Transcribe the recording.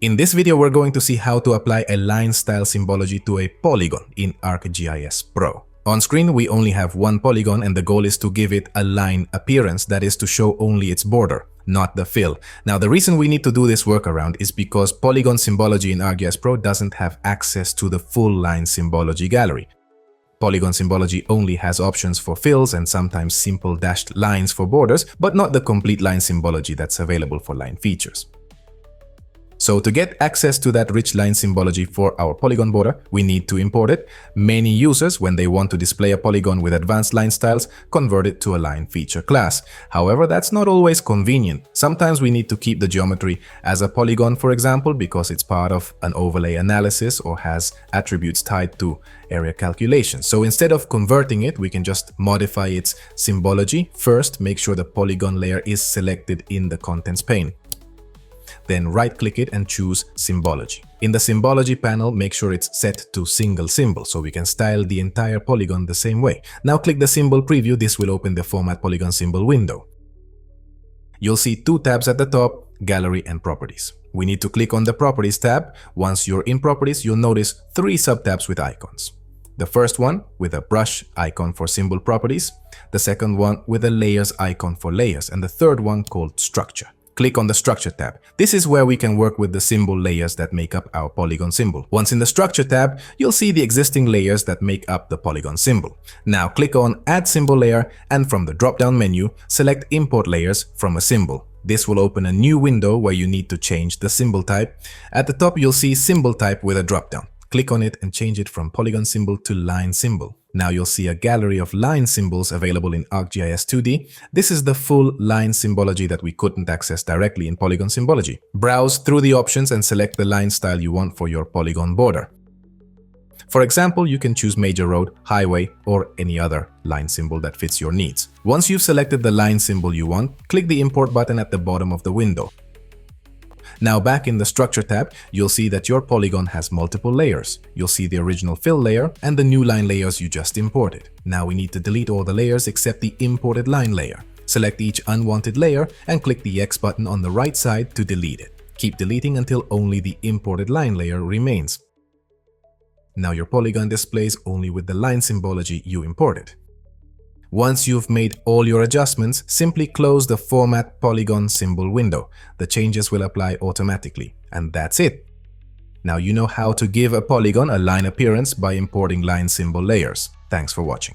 In this video, we're going to see how to apply a line style symbology to a polygon in ArcGIS Pro. On screen, we only have one polygon and the goal is to give it a line appearance, that is to show only its border, not the fill. Now, the reason we need to do this workaround is because Polygon Symbology in ArcGIS Pro doesn't have access to the full line symbology gallery. Polygon Symbology only has options for fills and sometimes simple dashed lines for borders, but not the complete line symbology that's available for line features. So to get access to that rich line symbology for our polygon border, we need to import it. Many users, when they want to display a polygon with advanced line styles, convert it to a line feature class. However, that's not always convenient. Sometimes we need to keep the geometry as a polygon, for example, because it's part of an overlay analysis or has attributes tied to area calculation. So instead of converting it, we can just modify its symbology. First, make sure the polygon layer is selected in the contents pane. Then right-click it and choose Symbology. In the Symbology panel, make sure it's set to single symbol so we can style the entire polygon the same way. Now click the symbol preview. This will open the Format Polygon Symbol window. You'll see two tabs at the top, Gallery and Properties. We need to click on the Properties tab. Once you're in Properties, you'll notice three subtabs with icons. The first one with a brush icon for symbol properties, the second one with a layers icon for layers, and the third one called Structure. Click on the Structure tab. This is where we can work with the symbol layers that make up our polygon symbol. Once in the Structure tab, you'll see the existing layers that make up the polygon symbol. Now click on Add Symbol Layer and from the drop-down menu, select Import Layers from a symbol. This will open a new window where you need to change the symbol type. At the top, you'll see Symbol Type with a drop-down. Click on it and change it from polygon symbol to line symbol. Now you'll see a gallery of line symbols available in ArcGIS 2D. This is the full line symbology that we couldn't access directly in Polygon Symbology. Browse through the options and select the line style you want for your polygon border. For example, you can choose major road, highway, or any other line symbol that fits your needs. Once you've selected the line symbol you want, click the Import button at the bottom of the window. Now back in the Structure tab, you'll see that your polygon has multiple layers. You'll see the original fill layer and the new line layers you just imported. Now we need to delete all the layers except the imported line layer. Select each unwanted layer and click the X button on the right side to delete it. Keep deleting until only the imported line layer remains. Now your polygon displays only with the line symbology you imported. Once you've made all your adjustments, simply close the Format Polygon Symbol window. The changes will apply automatically. And that's it. Now you know how to give a polygon a line appearance by importing line symbol layers. Thanks for watching.